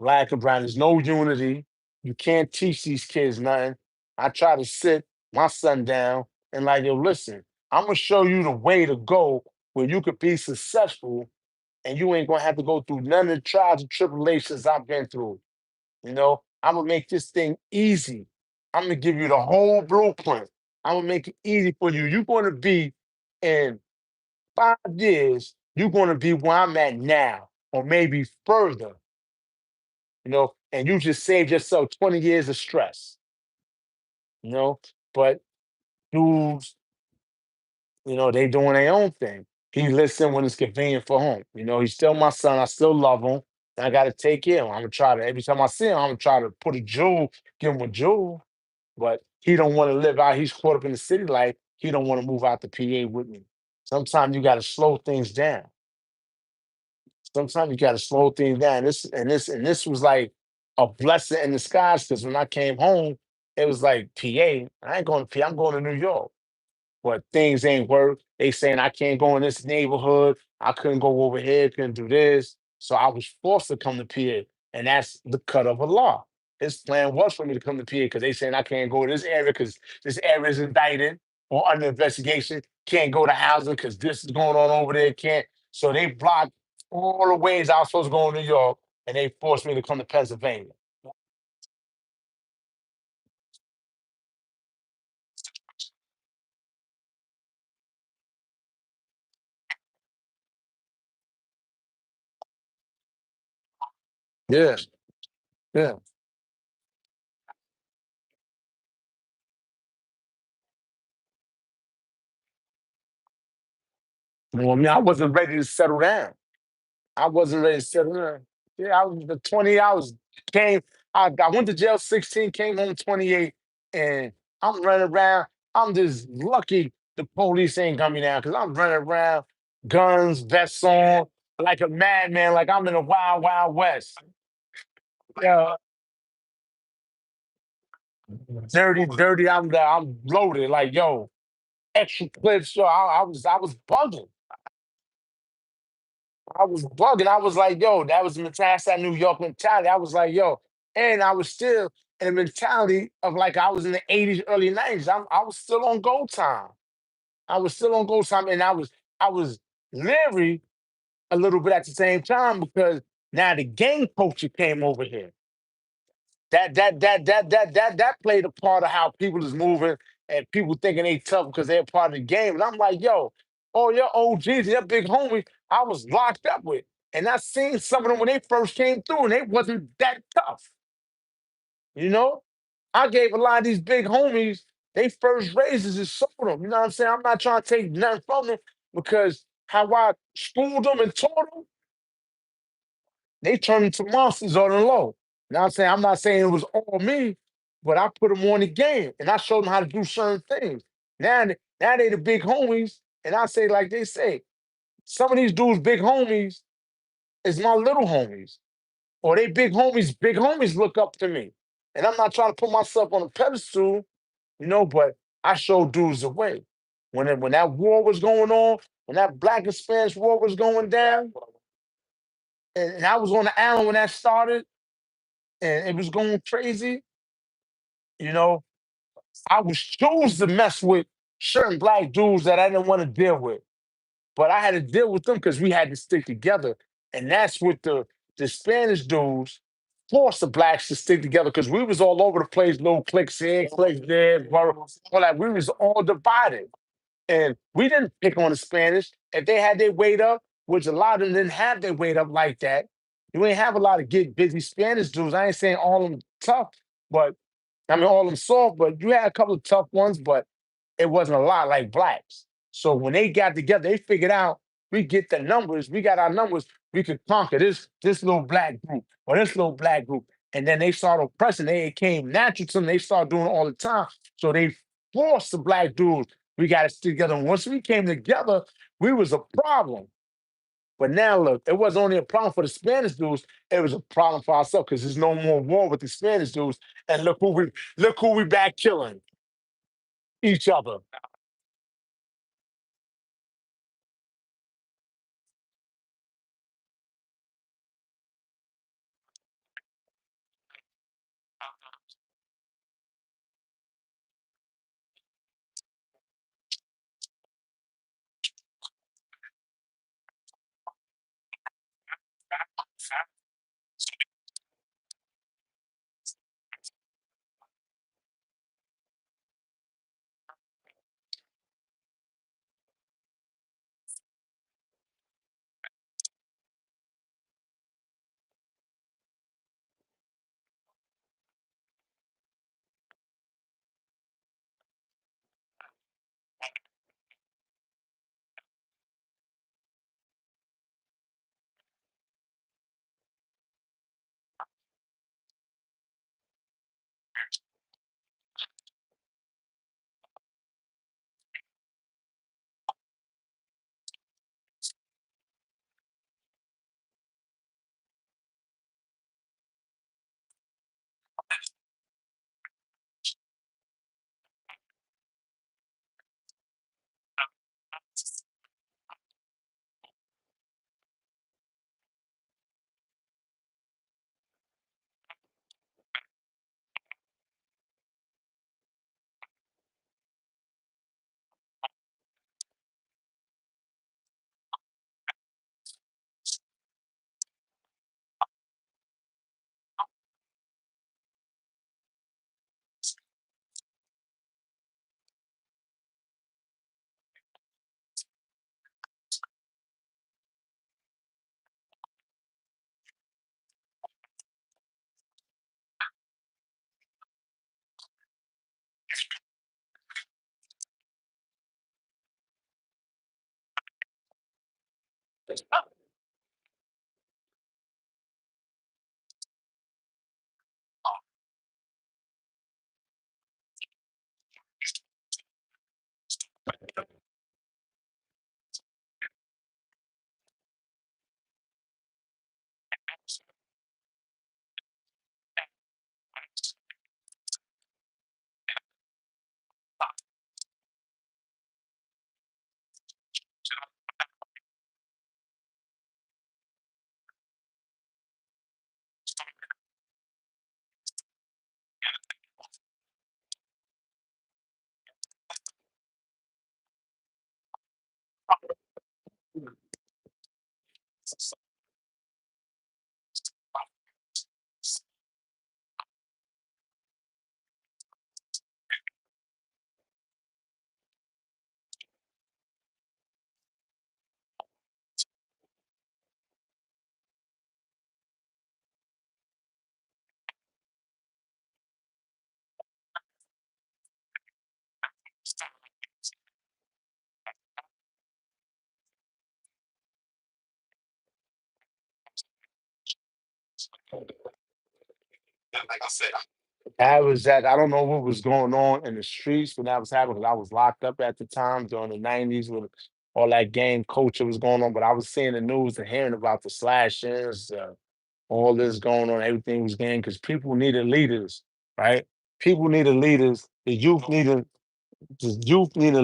Black and brown. There's no unity. You can't teach these kids nothing. I try to sit my son down and like, yo, listen, I'm gonna show you the way to go where you could be successful and you ain't gonna have to go through none of the trials and tribulations I've been through. I'm gonna make this thing easy. I'm gonna give you the whole blueprint. I'm gonna make it easy for you. You're gonna be in 5 years, you're gonna be where I'm at now, or maybe further, and you just saved yourself 20 years of stress, you know. But dudes, they doing their own thing. He listen when it's convenient for him. He's still my son. I still love him. And I gotta take care of him. I'm gonna try to every time I see him, I'm gonna try to put a jewel, give him a jewel. But he don't want to live out. He's caught up in the city life. He don't want to move out the PA with me. Sometimes you got to slow things down. Sometimes you got to slow things down. This was like a blessing in disguise because when I came home, it was like PA. I ain't going to PA. I'm going to New York, but things ain't work. They saying I can't go in this neighborhood. I couldn't go over here, couldn't do this. So I was forced to come to PA. And that's the cut of a law. His plan was for me to come to PA because they saying I can't go to this area because this area is indicted or under investigation. Can't go to housing because this is going on over there. Can't. So they blocked all the ways I was supposed to go to New York and they forced me to come to Pennsylvania. Yeah, yeah. Well, I mean, I wasn't ready to settle down. I wasn't ready to settle down. Yeah, I was the 20 hours came. I went to jail 16, came home 28, and I'm running around. I'm just lucky the police ain't coming down because I'm running around, guns, vests on, like a madman, like I'm in the wild, wild west. Yeah, dirty, dirty. I'm loaded. Like yo, extra clips. Yo, I was bugging. I was bugging. I was like, yo, that was the mentality, that New York mentality. I was like, yo, and I was still in the mentality of like I was in the 80s, early 90s. I was still on gold time. I was still on gold time, and I was leery a little bit at the same time because now the gang culture came over here. That played a part of how people is moving and people thinking they tough because they're part of the game. And I'm like, yo, all your OGs, your big homies, I was locked up with. And I seen some of them when they first came through and they wasn't that tough. You know, I gave a lot of these big homies they first raises and sold them. You know what I'm saying? I'm not trying to take nothing from them because how I schooled them and taught them, they turned into monsters on the low. You know what I'm saying? I'm not saying it was all me, but I put them on the game and I showed them how to do certain things. Now they the big homies, and I say like they say, some of these dudes big homies is my little homies, or they big homies look up to me. And I'm not trying to put myself on a pedestal, but I showed dudes the way. When that war was going on, when that black and Spanish war was going down, and I was on the island when that started, and it was going crazy, you know, I was choose to mess with certain black dudes that I didn't want to deal with. But I had to deal with them because we had to stick together. And that's what the Spanish dudes forced the blacks to stick together because we was all over the place, little cliques here, cliques there, all that. We was all divided. And we didn't pick on the Spanish. If they had their weight up, which a lot of them didn't have their weight up like that, you ain't have a lot of get busy Spanish dudes. I ain't saying all of them tough, but I mean all of them soft, but you had a couple of tough ones, but it wasn't a lot like blacks. So when they got together, they figured out we get the numbers, we got our numbers, we could conquer this little black group or this little black group. And then they started oppressing. It came natural to them. They started doing it all the time. So they forced the black dudes. We got to stick together. And once we came together, we was a problem. But now look, it wasn't only a problem for the Spanish dudes, it was a problem for ourselves because there's no more war with the Spanish dudes. And look who we back killing each other. That was that. I don't know what was going on in the streets when that was happening, 'cause I was locked up at the time during the 90s when all that gang culture was going on. But I was seeing the news and hearing about the slashings, all this going on, everything was gang because people needed leaders, right? People needed leaders. The youth needed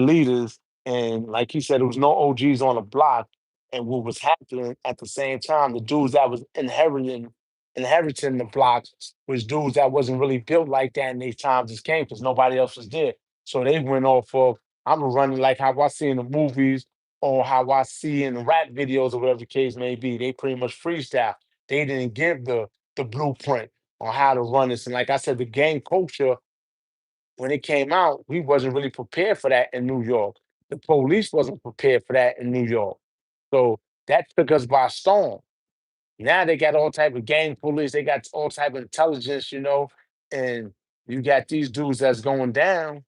leaders, and like he said, there was no OGs on the block. And what was happening at the same time, the dudes that was inheriting the blocks was dudes that wasn't really built like that in these times just came because nobody else was there. So they went off of I'm running like how I see in the movies or how I see in the rap videos or whatever the case may be. They pretty much freestyle. They didn't give the blueprint on how to run this. And like I said, the gang culture when it came out, we wasn't really prepared for that in New York. The police wasn't prepared for that in New York. So that took us by storm. Now they got all type of gang police, they got all type of intelligence, and you got these dudes that's going down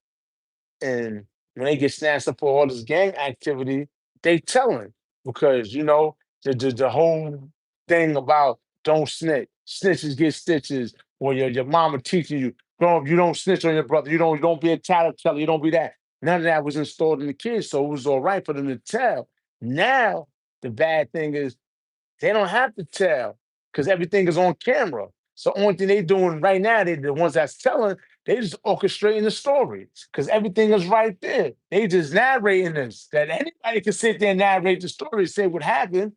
and when they get snatched up for all this gang activity, they telling because the whole thing about don't snitch, snitches get stitches, or your mama teaching you, don't you don't snitch on your brother, you don't be a tattletale, you don't be that. None of that was installed in the kids, so it was all right for them to tell. Now the bad thing is they don't have to tell because everything is on camera. So only thing they doing right now, they the ones that's telling, they just orchestrating the story because everything is right there. They just narrating this. That anybody can sit there and narrate the story, say what happened,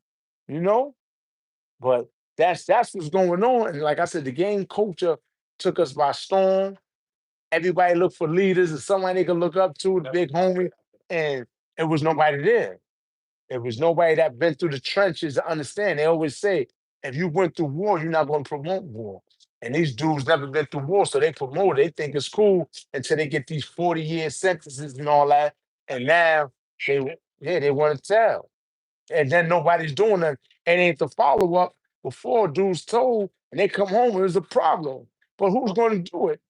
you know. But that's what's going on. And like I said, the game culture took us by storm. Everybody looked for leaders and somebody they could look up to, the big homie, and it was nobody there. It was nobody that been through the trenches to understand. They always say, if you went through war, you're not going to promote war. And these dudes never been through war, so they promote it. They think it's cool until they get these 40-year sentences and all that. And now they want to tell. And then nobody's doing it. And ain't the follow up before dudes told and they come home, there's a problem. But who's going to do it?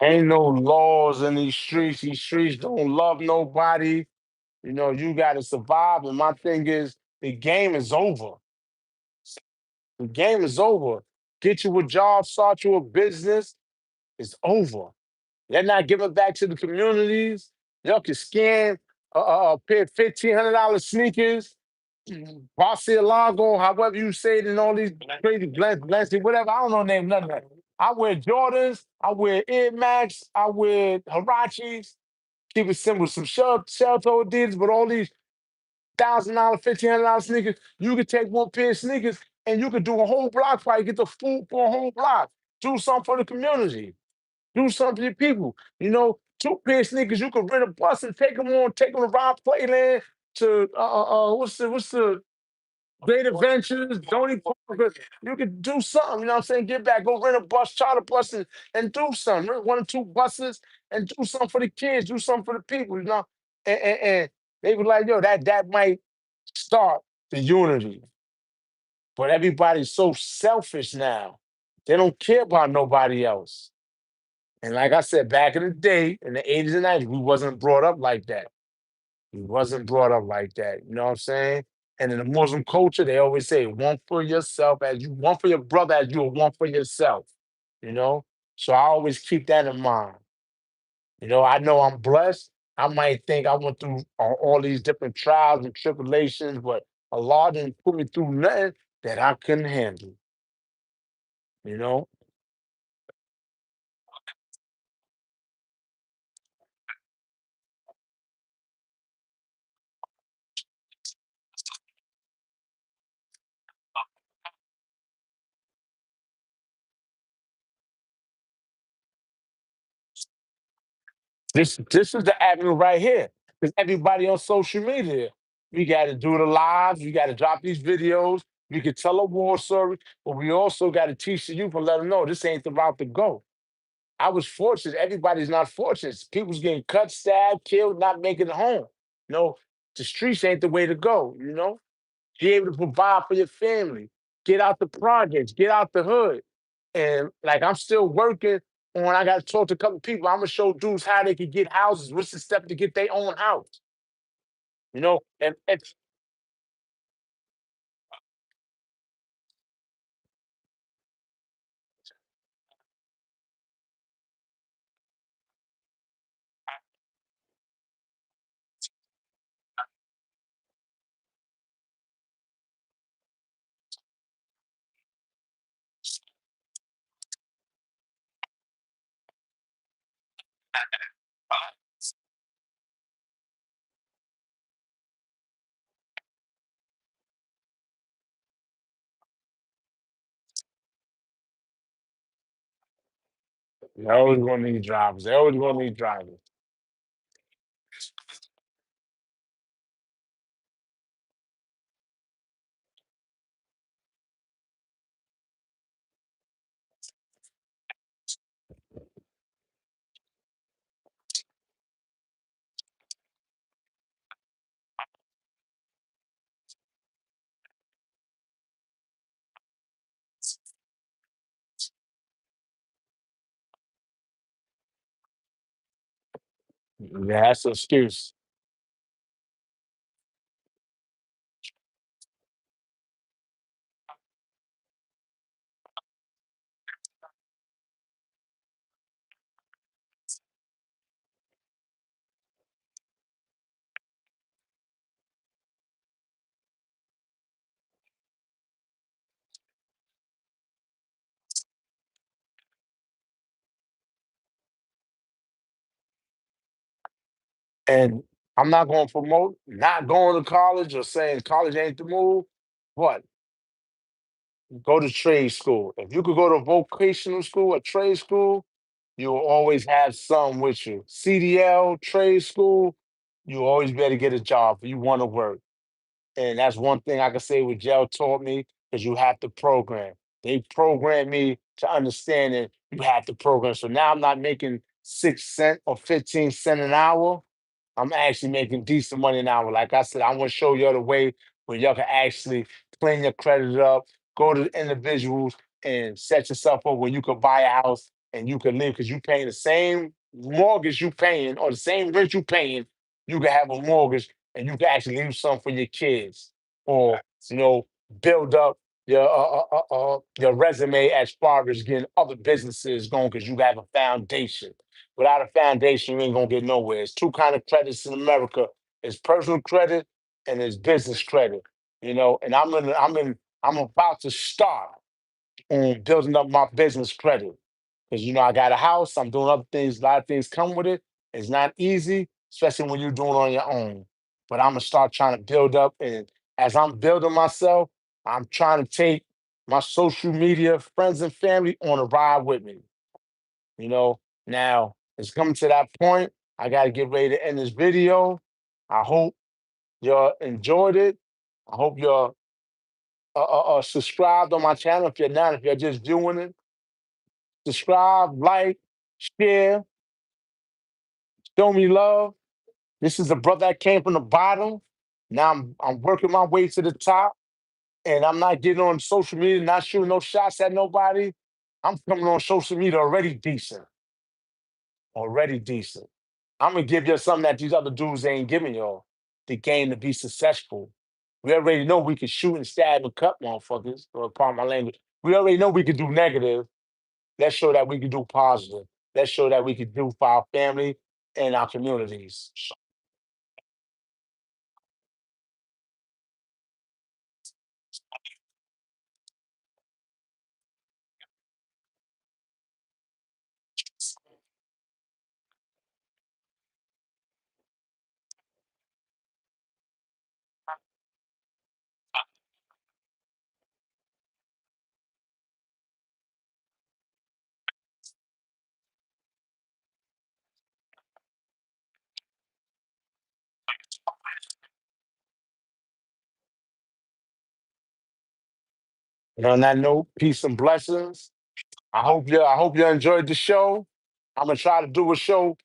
Ain't no laws in these streets. These streets don't love nobody. You got to survive. And my thing is, the game is over. The game is over. Get you a job, start you a business. It's over. They're not giving back to the communities. Y'all can scan a pair of $1,500 sneakers, Barcielago, however you say it, and all these crazy blends, whatever. I don't know name none of that. I wear Jordans. I wear Air Max. I wear Harachis. Keep it simple. Some shell-toe Adidas, but all these $1,000, $1,500 sneakers. You could take one pair of sneakers and you could do a whole block fight, get the food for a whole block. Do something for the community. Do something for your people. Two pair of sneakers, you could rent a bus and take them to Rob Playland to what's the Great Adventures, Donny Parker. You could do something, you know what I'm saying? Get back, go rent a bus, charter bus, and do something. Rent one or two buses and do something for the kids, do something for the people. And they were like, yo, that might start the unity. But everybody's so selfish now. They don't care about nobody else. And like I said, back in the day, in the 80s and 90s, we wasn't brought up like that. We wasn't brought up like that. You know what I'm saying? And in the Muslim culture, they always say, one for yourself as you one for your brother as you are one for yourself. You know? So I always keep that in mind. I know I'm blessed. I might think I went through all these different trials and tribulations, but Allah didn't put me through nothing that I couldn't handle. You know? This is the avenue right here. Because everybody on social media. We got to do the lives. We got to drop these videos. We can tell a war story, but we also got to teach the youth and let them know this ain't the route to go. I was fortunate. Everybody's not fortunate. People's getting cut, stabbed, killed, not making it home. You know, the streets ain't the way to go. be able to provide for your family, get out the projects, get out the hood. And like I'm still working on, I got to talk to a couple people. I'm gonna show dudes how they can get houses. What's the step to get their own house? And they're always gonna need drivers. They're always gonna need drivers. Yeah, that's an excuse. And I'm not going to promote not going to college or saying college ain't the move, but go to trade school. If you could go to vocational school or trade school, you'll always have some with you. CDL, trade school, you always better get a job if you want to work. And that's one thing I can say what jail taught me because you have to program. They programmed me to understand that you have to program. So now I'm not making 6 cent or 15 cent an hour. I'm actually making decent money an hour. Like I said, I want to show you the way where y'all can actually clean your credit up, go to individuals and set yourself up where you could buy a house and you can live because you paying the same mortgage you paying or the same rent you paying. You can have a mortgage and you can actually leave something for your kids or you know build up your resume as far as getting other businesses going because you have a foundation. Without a foundation, you ain't gonna get nowhere. It's two kind of credits in America: it's personal credit and it's business credit. And I'm about to start on building up my business credit because I got a house. I'm doing other things. A lot of things come with it. It's not easy, especially when you're doing it on your own. But I'm gonna start trying to build up, and as I'm building myself, I'm trying to take my social media friends and family on a ride with me. You know, now it's coming to that point. I got to get ready to end this video. I hope you enjoyed it. I hope you're subscribed on my channel. If you're not, if you're just doing it, subscribe, like, share, show me love. This is a brother that came from the bottom. Now I'm working my way to the top, and I'm not getting on social media, not shooting no shots at nobody. I'm coming on social media already decent, already decent. I'm gonna give you something that these other dudes ain't giving y'all. The game to be successful. We already know we can shoot and stab and cut motherfuckers, or pardon my language. We already know we can do negative. Let's show that we can do positive. Let's show that we can do for our family and our communities. And on that note, peace and blessings. I hope you enjoyed the show. I'm gonna try to do a show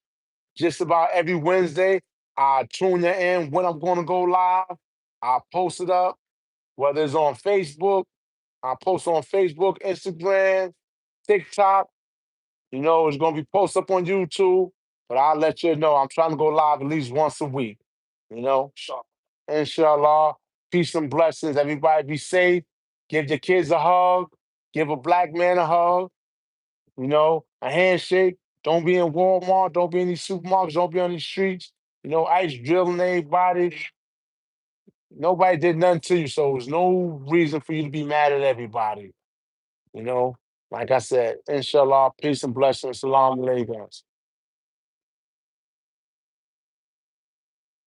just about every Wednesday. I tune you in when I'm gonna go live. I'll post it up. whether it's on Facebook, I post on Facebook, Instagram, TikTok. It's gonna be posted up on YouTube, but I'll let you know. I'm trying to go live at least once a week. You know, inshallah, peace and blessings. Everybody be safe. Give your kids a hug. Give a black man a hug. A handshake. Don't be in Walmart. Don't be in these supermarkets. Don't be on these streets. ICE drilling everybody. Nobody did nothing to you, so there's no reason for you to be mad at everybody. You know, like I said, inshallah, peace and blessings. Salam alaikum.